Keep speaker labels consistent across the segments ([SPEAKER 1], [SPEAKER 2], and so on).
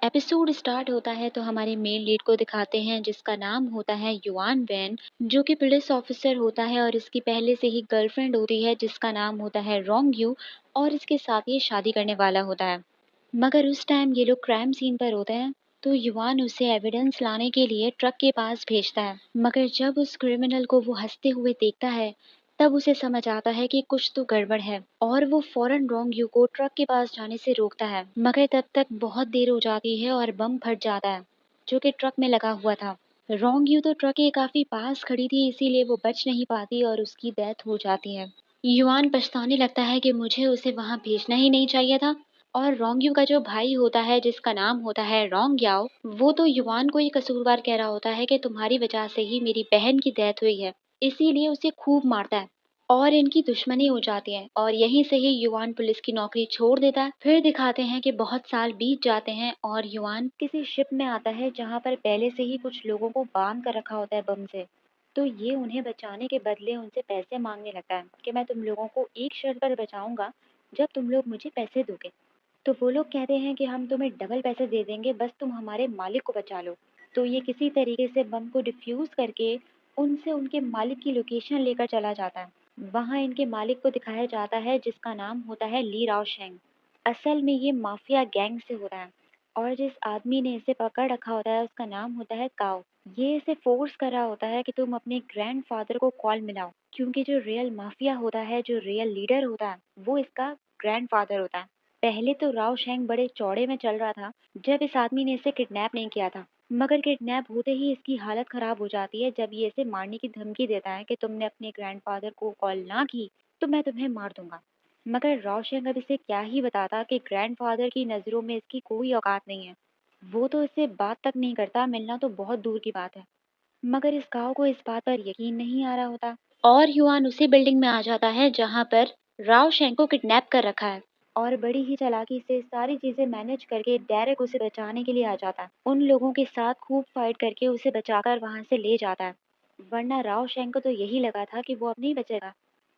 [SPEAKER 1] Episode start होता है तो हमारे मेन लीड को दिखाते हैं जिसका नाम होता है युआन वैन, जो कि पुलिस ऑफिसर होता है और इसकी पहले से ही गर्लफ्रेंड होती है जिसका नाम होता है रोंग यू, और इसके साथ ये शादी करने वाला होता है। मगर उस टाइम ये लोग क्राइम सीन पर होते हैं तो युवान उसे एविडेंस लाने के लिए ट्रक के पास भेजता है। मगर जब उस क्रिमिनल को वो हंसते हुए देखता है तब उसे समझ आता है कि कुछ तो गड़बड़ है और वो फौरन रोंग यू को ट्रक के पास जाने से रोकता है। मगर तब तक बहुत देर हो जाती है और बम फट जाता है जो कि ट्रक में लगा हुआ था। रोंग यू तो ट्रक के काफी पास खड़ी थी इसीलिए वो बच नहीं पाती और उसकी डेथ हो जाती है। युआन पछताने लगता है कि मुझे उसे वहां भेजना ही नहीं चाहिए था। और रोंगयू का जो भाई होता है जिसका नाम होता है रोंग याओ, वो तो युवान को ही कसूरवार कह रहा होता है कि तुम्हारी वजह से ही मेरी बहन की डेथ हुई है, इसीलिए उसे खूब मारता है और इनकी दुश्मनी हो जाती है और यहीं से ही युवान पुलिस की नौकरी छोड़ देता है। फिर दिखाते हैं कि बहुत साल बीत जाते हैं और युवान किसी शिप में आता है जहाँ पर पहले से ही कुछ लोगों को बांध कर रखा होता है बम से। तो ये उन्हें बचाने के बदले उनसे पैसे मांगने लगता है कि मैं तुम लोगों को एक शर्त पर बचाऊंगा, जब तुम लोग मुझे पैसे दोगे। तो वो लोग कहते हैं कि हम तुम्हें डबल पैसे दे देंगे, बस तुम हमारे मालिक को बचा लो। तो ये किसी तरीके से बम को डिफ्यूज करके उनसे उनके मालिक की लोकेशन लेकर चला जाता है। वहाँ इनके मालिक को दिखाया जाता है जिसका नाम होता है ली राओ शेंग। असल में ये माफिया गैंग से होता है और जिस आदमी ने इसे पकड़ रखा होता है उसका नाम होता है काओ। ये इसे फोर्स कर रहा होता है कि तुम अपने ग्रैंडफादर को कॉल मिलाओ, क्योंकि जो रियल माफिया होता है, जो रियल लीडर होता है, वो इसका ग्रैंडफादर होता है। पहले तो राव शेंग बड़े चौड़े में चल रहा था जब इस आदमी ने इसे किडनैप नहीं किया था। मगर किडनैप होते ही इसकी हालत खराब हो जाती है जब ये इसे मारने की धमकी देता है कि तुमने अपने ग्रैंडफादर को कॉल ना की तो मैं तुम्हें मार दूंगा। मगर राव शेंग अब इसे क्या ही बताता कि ग्रैंडफादर की नज़रों में इसकी कोई औकात नहीं है। वो तो इससे बात तक नहीं करता, मिलना तो बहुत दूर की बात है। मगर इस गाँव को इस बात पर यकीन नहीं आ रहा होता और युआन उसी बिल्डिंग में आ जाता है जहाँ पर राव शेंग को किडनैप कर रखा है और बड़ी ही चालाकी से सारी चीजें मैनेज करके डायरेक्ट उसे बचाने के लिए आ जाता है। उन लोगों के साथ खूब फाइट करके उसे बचाकर वहां से ले जाता है, वरना राव शेंग को तो यही लगा था कि वो अब नहीं बचेगा।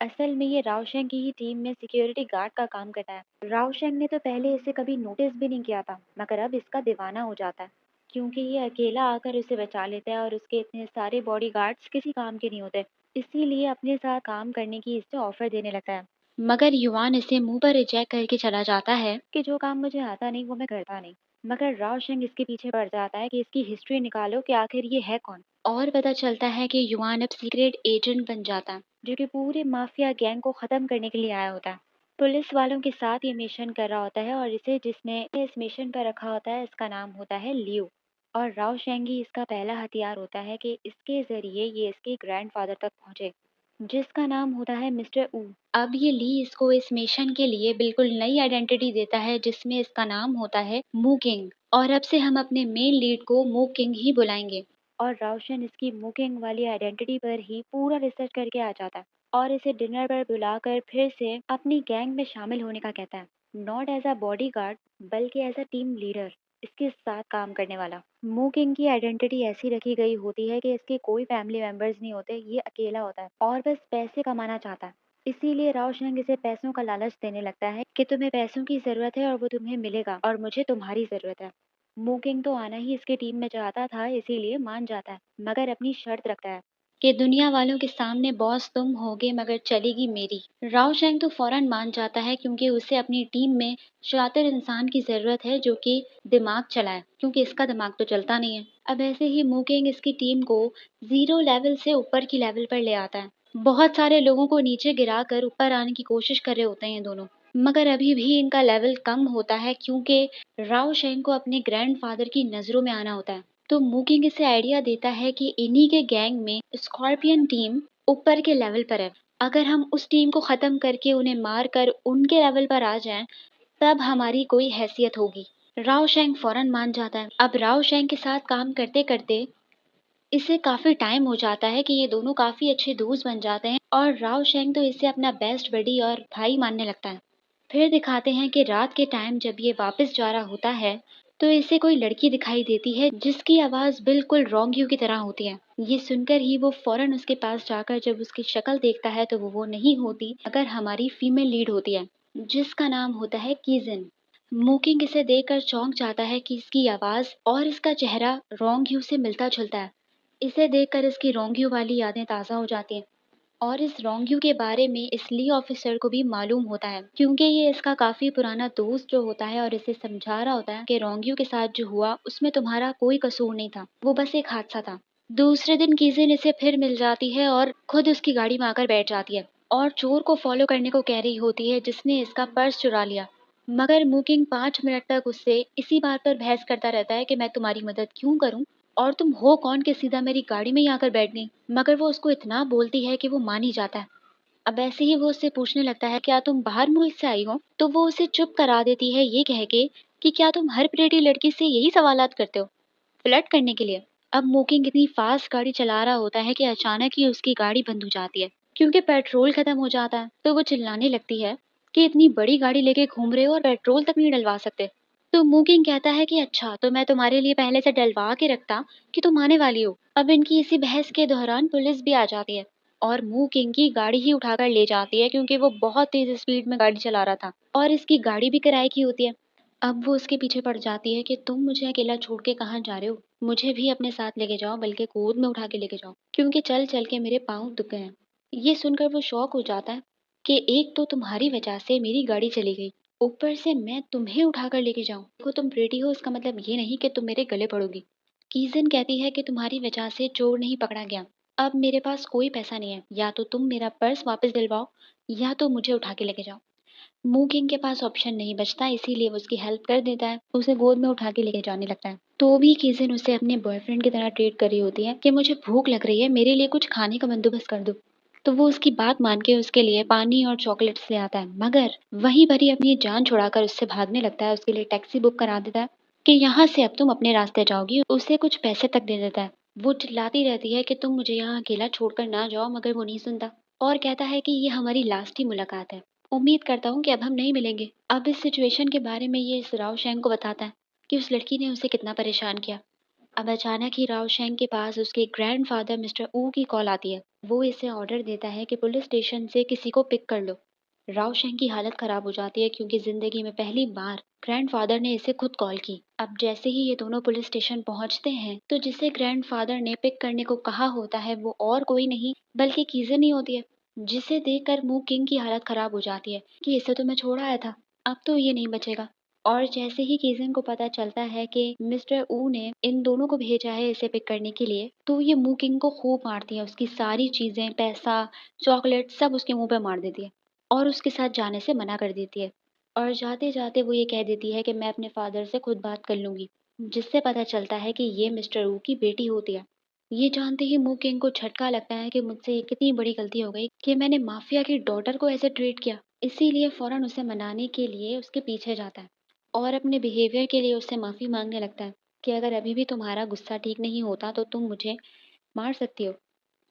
[SPEAKER 1] असल में ये राव शेंग की ही टीम में सिक्योरिटी गार्ड का काम करता है। राव शेंग ने तो पहले इसे कभी नोटिस भी नहीं किया था, मगर अब इसका दीवाना हो जाता है क्योंकि ये अकेला आकर उसे बचा लेता है और उसके इतने सारे बॉडी गार्ड्स किसी काम के नहीं होते, इसीलिए अपने साथ काम करने की इसे ऑफर देने लगता है। मगर युवान इसे मुंह पर रिजेक्ट करके चला जाता है कि जो काम मुझे आता नहीं वो मैं करता नहीं। मगर राव शेंग इसके पीछे पड़ जाता है कि इसकी हिस्ट्री निकालो कि आखिर ये है कौन। और पता चलता है कि युवान अब सीक्रेट एजेंट बन जाता है जो कि पूरे माफिया गैंग को खत्म करने के लिए आया होता है। पुलिस वालों के साथ ये मिशन कर रहा होता है और इसे जिसने इस मिशन पर रखा होता है इसका नाम होता है लियो। और राव शेंगी इसका पहला हथियार होता है कि इसके जरिए ये इसके ग्रैंडफादर तक पहुंचे जिसका नाम होता है मिस्टर ऊ। अब ये ली इसको इस मिशन के लिए बिल्कुल नई आइडेंटिटी देता है जिसमें इसका नाम होता है मू किंग, और अब से हम अपने मेन लीड को मू किंग ही बुलाएंगे। और राउशन इसकी मू किंग वाली आइडेंटिटी पर ही पूरा रिसर्च करके आ जाता है और इसे डिनर पर बुलाकर फिर से अपनी गैंग में शामिल होने का कहता है, not as a bodyguard बल्कि एज अ टीम लीडर, इसके साथ काम करने वाला। मू किंग की आइडेंटिटी ऐसी रखी गई होती है कि इसके कोई फैमिली मेंबर्स नहीं होते, ये अकेला होता है और बस पैसे कमाना चाहता है। इसीलिए राव शेंग इसे पैसों का लालच देने लगता है कि तुम्हें पैसों की जरूरत है और वो तुम्हें मिलेगा और मुझे तुम्हारी जरूरत है। मू किंग तो आना ही इसकी टीम में चाहता था इसीलिए मान जाता है, मगर अपनी शर्त रखता है कि दुनिया वालों के सामने बॉस तुम होगे मगर चलेगी मेरी। राव शेंग तो फौरन मान जाता है क्योंकि उसे अपनी टीम में शातिर इंसान की जरूरत है जो कि दिमाग चलाए, क्योंकि इसका दिमाग तो चलता नहीं है। अब ऐसे ही मू किंग इसकी टीम को जीरो लेवल से ऊपर की लेवल पर ले आता है। बहुत सारे लोगों को नीचे गिराकर ऊपर आने की कोशिश कर रहे होते हैं ये दोनों, मगर अभी भी इनका लेवल कम होता है क्योंकि राव शेंग को अपने ग्रैंडफादर की नजरों में आना होता है। तो मूकिंग इसे आइडिया देता है कि इन्हीं के गैंग में स्कॉर्पियन टीम ऊपर के लेवल पर है। अगर हम उस टीम को खत्म करके उन्हें मार कर उनके लेवल पर आ जाएं, तब हमारी कोई हैसियत होगी। राव शेंग फौरन मान जाता है। अब राव शेंग के साथ काम करते करते इसे काफी टाइम हो जाता है कि ये दोनों काफी अच्छे दोस्त बन जाते हैं और राव शेंग तो इसे अपना बेस्ट बडी और भाई मानने लगता है। फिर दिखाते हैं कि रात के टाइम जब ये वापस जा रहा होता है तो इसे कोई लड़की दिखाई देती है जिसकी आवाज बिल्कुल रोंगयू की तरह होती है। ये सुनकर ही वो फौरन उसके पास जाकर जब उसकी शक्ल देखता है तो वो नहीं होती मगर हमारी फीमेल लीड होती है जिसका नाम होता है कीजिन। मूकिंग इसे देखकर चौंक जाता है कि इसकी आवाज और इसका चेहरा रोंग यू से मिलता जुलता है। इसे देखकर इसकी रोंग यू वाली यादें ताज़ा हो जाती हैं और इस रोंग यू के बारे में इस ली ऑफिसर को भी मालूम होता है, क्योंकि ये इसका काफी पुराना दोस्त जो होता है और इसे समझा रहा होता है कि रोंग यू के साथ जो हुआ उसमें तुम्हारा कोई कसूर नहीं था, वो बस एक हादसा था। दूसरे दिन कीजिन इसे फिर मिल जाती है और खुद उसकी गाड़ी में आकर बैठ जाती है और चोर को फॉलो करने को कह रही होती है जिसने इसका पर्स चुरा लिया। मगर मूकिंग 5 मिनट तक उससे इसी बात पर बहस करता रहता है कि मैं तुम्हारी मदद क्यों करूं और तुम हो कौन कि सीधा मेरी गाड़ी में ही आकर बैठ गई। मगर वो उसको इतना बोलती है कि वो मान ही जाता है। अब ऐसे ही वो उससे पूछने लगता है क्या तुम बाहर मुल्क से आई हो, तो वो उसे चुप करा देती है ये कह के कि क्या तुम हर प्रेटी लड़की से यही सवालात करते हो, फ्लर्ट करने के लिए। अब मोकिंग इतनी फास्ट गाड़ी चला रहा होता है कि अचानक ही उसकी गाड़ी बंद हो जाती है क्योंकि पेट्रोल खत्म हो जाता है। तो वो चिल्लाने लगती है कि इतनी बड़ी गाड़ी लेके घूम रहे हो और पेट्रोल तक नहीं डलवा सकते। तो मूकिंग कहता है कि अच्छा तो मैं तुम्हारे लिए पहले से डलवा के रखता कि तुम आने वाली हो। अब इनकी इसी बहस के दौरान पुलिस भी आ जाती है और मूकिंग की गाड़ी ही उठाकर ले जाती है क्योंकि वो बहुत तेज स्पीड में गाड़ी चला रहा था और इसकी गाड़ी भी किराए की होती है। अब वो उसके पीछे पड़ जाती है कि तुम मुझे अकेला छोड़ के कहाँ जा रहे हो, मुझे भी अपने साथ लेके जाओ, बल्कि गोद में उठा के लेके जाओ क्योंकि चल चल के मेरे पाँव दुख गए हैं। ये सुनकर वो शौक हो जाता है कि एक तो तुम्हारी वजह से मेरी गाड़ी चली गई, ऊपर से मैं तुम्हें उठाकर लेके जाऊं। देखो तुम प्रेटी हो इसका मतलब ये नहीं कि तुम मेरे गले पड़ोगी। कीजन कहती है कि तुम्हारी वजह से चोर नहीं पकड़ा गया, अब मेरे पास कोई पैसा नहीं है, या तो तुम मेरा पर्स वापस दिलवाओ या तो मुझे उठा के लेके जाओ। मूकिंग के पास ऑप्शन नहीं बचता, इसीलिए वो उसकी हेल्प कर देता है, उसे गोद में उठा के लेके जाने लगता है। तो भी कीजिन उसे अपने बॉयफ्रेंड की तरह ट्रीट कर रही होती है कि मुझे भूख लग रही है, मेरे लिए कुछ खाने का बंदोबस्त कर दो। तो वो उसकी बात मान के उसके लिए पानी और चॉकलेट्स ले आता है, मगर वहीं पर ही अपनी जान छुड़ाकर उससे भागने लगता है, उसके लिए टैक्सी बुक करा देता है कि यहाँ से अब तुम अपने रास्ते जाओगी, उसे कुछ पैसे तक दे देता है। वो चिल्लाती रहती है कि तुम मुझे यहाँ अकेला छोड़कर ना जाओ, मगर वो नहीं सुनता और कहता है कि ये हमारी लास्ट ही मुलाकात है, उम्मीद करता हूँ कि अब हम नहीं मिलेंगे। अब इस सिचुएशन के बारे में ये इस राव शेंग को बताता है कि उस लड़की ने उसे कितना परेशान किया। अब अचानक ही राव शेंग के पास उसके ग्रैंडफादर मिस्टर ऊ की कॉल आती है। वो इसे ऑर्डर देता है कि पुलिस स्टेशन से किसी को पिक कर लो। राव शेंग की हालत खराब हो जाती है क्योंकि जिंदगी में पहली बार ग्रैंडफादर ने इसे खुद कॉल की। अब जैसे ही ये दोनों पुलिस स्टेशन पहुंचते हैं तो जिसे ग्रैंडफादर ने पिक करने को कहा होता है वो और कोई नहीं बल्कि कीजन ही होती है, जिसे देखकर मू किंग की हालत खराब हो जाती है कि इसे तो मैं छोड़ आया था, अब तो ये नहीं बचेगा। और जैसे ही कीजन को पता चलता है कि मिस्टर ऊ ने इन दोनों को भेजा है इसे पिक करने के लिए, तो ये मू किंग को खूब मारती है, उसकी सारी चीजें, पैसा, चॉकलेट सब उसके मुंह पे मार देती है और उसके साथ जाने से मना कर देती है। और जाते जाते वो ये कह देती है कि मैं अपने फादर से खुद बात कर लूंगी, जिससे पता चलता है कि ये मिस्टर ऊ की बेटी होती है। ये जानते ही मू किंग को झटका लगता है कि मुझसे ये कितनी बड़ी गलती हो गई कि मैंने माफिया की डॉटर को ऐसे ट्रीट किया। इसीलिए फौरन उसे मनाने के लिए उसके पीछे जाता है और अपने बिहेवियर के लिए उससे माफी मांगने लगता है कि अगर अभी भी तुम्हारा गुस्सा ठीक नहीं होता तो तुम मुझे मार सकती हो।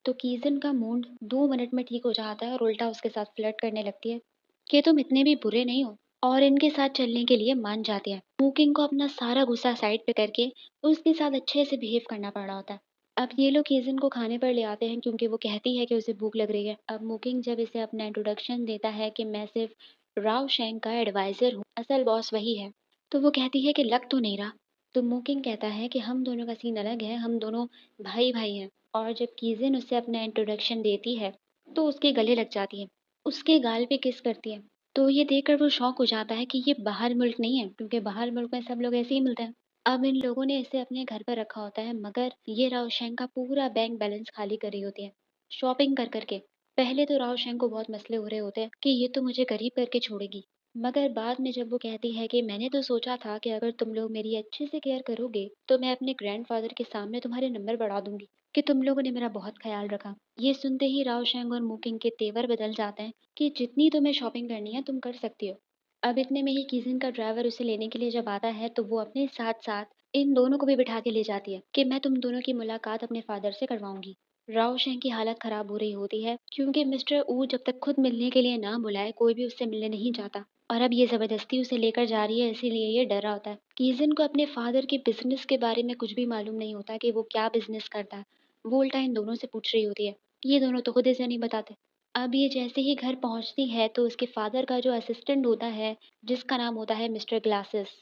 [SPEAKER 1] तो कीजन का मूड 2 मिनट में ठीक हो जाता है और उल्टा उसके साथ फ्लर्ट करने लगती है कि तुम इतने भी बुरे नहीं हो, और इनके साथ चलने के लिए मान जाती है। कुकिंग को अपना सारा गुस्सा साइड पे करके उसके साथ अच्छे से बिहेव करना पड़ रहा होता है। अब ये लोग कीजन को खाने पर ले आते हैं क्योंकि वो कहती है कि उसे भूख लग रही है। अब मुकिंग जब इसे अपना इंट्रोडक्शन देता है कि मैं सिर्फ राव शेंग का एडवाइजर हूँ, असल बॉस वही है, तो वो कहती है कि लग तो नहीं रहा। तो मुकिंग कहता है कि हम दोनों का सीन अलग है, हम दोनों भाई भाई हैं। और जब कीजिन उससे अपना इंट्रोडक्शन देती है तो उसके गले लग जाती है, उसके गाल पे किस करती है। तो ये देखकर वो शौक हो जाता है कि ये बाहर मुल्क नहीं है, क्योंकि बाहर मुल्क में सब लोग ऐसे ही मिलते हैं। अब इन लोगों ने इसे अपने घर पर रखा होता है, मगर ये रावशैंग का पूरा बैंक बैलेंस खाली कर रही होती है शॉपिंग कर करके। पहले तो रावशैंग को बहुत मसले हो रहे होते हैं कि ये तो मुझे गरीब करके छोड़ेगी, मगर बाद में जब वो कहती है कि मैंने तो सोचा था कि अगर तुम लोग मेरी अच्छे से केयर करोगे तो मैं अपने ग्रैंडफादर के सामने तुम्हारे नंबर बढ़ा दूंगी कि तुम लोगों ने मेरा बहुत ख्याल रखा। ये सुनते ही रावशैंग और मुकिंग के तेवर बदल जाते हैं कि जितनी तुम्हें शॉपिंग करनी है तुम कर सकती हो। अब इतने में ही किजिन का ड्राइवर उसे लेने के लिए जब आता है तो वो अपने साथ साथ इन दोनों को भी बिठा के ले जाती है कि मैं तुम दोनों की मुलाकात अपने फादर से करवाऊंगी। राव शेंग की हालत खराब हो रही होती है क्योंकि मिस्टर ऊ जब तक खुद मिलने के लिए ना बुलाए कोई भी उससे मिलने नहीं जाता, और अब ये जबरदस्ती उसे लेकर जा रही है, इसीलिए ये डरा होता है। कीजन को अपने फादर के बिजनेस के बारे में कुछ भी मालूम नहीं होता कि वो क्या बिजनेस करता है। वो उल्टा इन दोनों से पूछ रही होती है, ये दोनों तो खुद इसे नहीं बताते। अब ये जैसे ही घर पहुंचती है तो उसके फादर का जो असिस्टेंट होता है, जिसका नाम होता है मिस्टर ग्लासेस,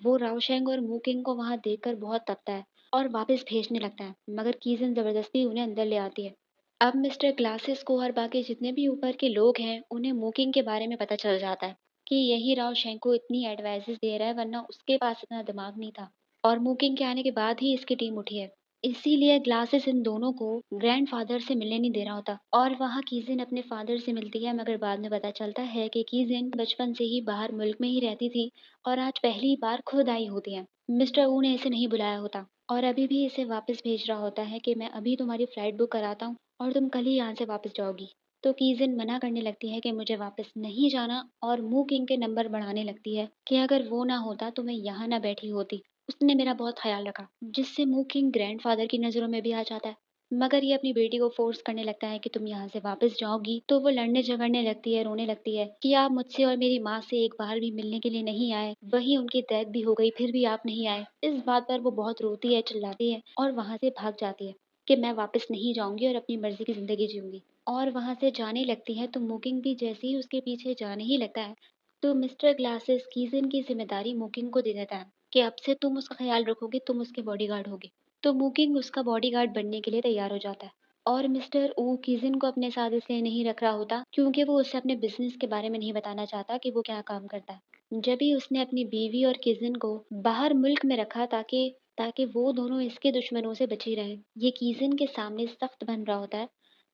[SPEAKER 1] वो रावशेंग और मूकिंग को वहां देखकर बहुत तपता है और वापस भेजने लगता है, मगर कीजन जबरदस्ती उन्हें अंदर ले आती है। अब मिस्टर ग्लासेस को और बाकी जितने भी ऊपर के लोग हैं उन्हें मूकिंग के बारे में पता चल जाता है कि यही रावशेंग को इतनी एडवाइजेस दे रहा है, वरना उसके पास इतना दिमाग नहीं था। और मूकिंग के आने के बाद ही इसकी टीम उठी है। इसीलिए ग्लासेस इन दोनों को ग्रैंडफादर से मिलने नहीं दे रहा होता और वहाँ कीजिन अपने फादर से मिलती है, मगर बाद में पता चलता है कि कीजिन बचपन से ही बाहर मुल्क में ही रहती थी और आज पहली बार खुद आई होती है। मिस्टर ऊ ने इसे नहीं बुलाया होता और अभी भी इसे वापस भेज रहा होता है कि मैं अभी तुम्हारी फ्लाइट बुक कराता हूँ और तुम कल ही यहाँ से वापस जाओगी। तो कीजिन मना करने लगती है कि मुझे वापस नहीं जाना और मू किंग के नंबर बढ़ाने लगती है कि अगर वो ना होता तो मैं यहाँ ना बैठी होती। उसने मेरा बहुत ख्याल रखा, जिससे मू किंग ग्रैंडफादर की नज़रों में भी आ जाता है। मगर ये अपनी बेटी को फोर्स करने लगता है कि तुम यहाँ से वापस जाओगी, तो वो लड़ने झगड़ने लगती है, रोने लगती है कि आप मुझसे और मेरी माँ से एक बार भी मिलने के लिए नहीं आए, वही उनकी डेथ भी हो गई फिर भी आप नहीं आए। इस बात पर वो बहुत रोती है, चिल्लाती है और वहाँ से भाग जाती है कि मैं वापस नहीं जाऊंगी और अपनी मर्जी की जिंदगी जीऊंगी। और वहाँ से जाने लगती है तो मोकिंग भी जैसे ही उसके पीछे जाने ही लगता है, तो मिस्टर ग्लासेस कीजन की जिम्मेदारी मोकिंग को दे देता है कि अब से तुम उसका ख्याल रखोगे, तुम उसके बॉडीगार्ड होगे। तो मोकिंग उसका बॉडीगार्ड बनने के लिए तैयार हो जाता है। और मिस्टर ओ कीजन को अपने साथ इसलिए नहीं रख रहा होता क्योंकि वो उसे अपने बिजनेस के बारे में नहीं बताना चाहता कि वो क्या काम करता है। जब ही उसने अपनी बीवी और किजन को बाहर मुल्क में रखा ताकि ताकि वो दोनों इसके दुश्मनों से बची रहे, ये कीजन के सामने सख्त बन रहा होता है,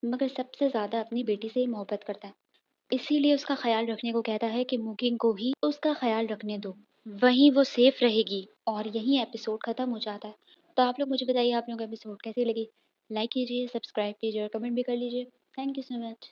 [SPEAKER 1] मगर सबसे ज्यादा अपनी बेटी से ही मोहब्बत करता है। इसीलिए उसका ख्याल रखने को कहता है कि मुकिंग को ही उसका ख्याल रखने दो, वहीं वो सेफ रहेगी। और यही एपिसोड खत्म हो जाता है। तो आप लोग मुझे बताइए आप लोगों को एपिसोड कैसी लगी। लाइक कीजिए, सब्सक्राइब कीजिए और कमेंट भी कर लीजिए। Thank you so much.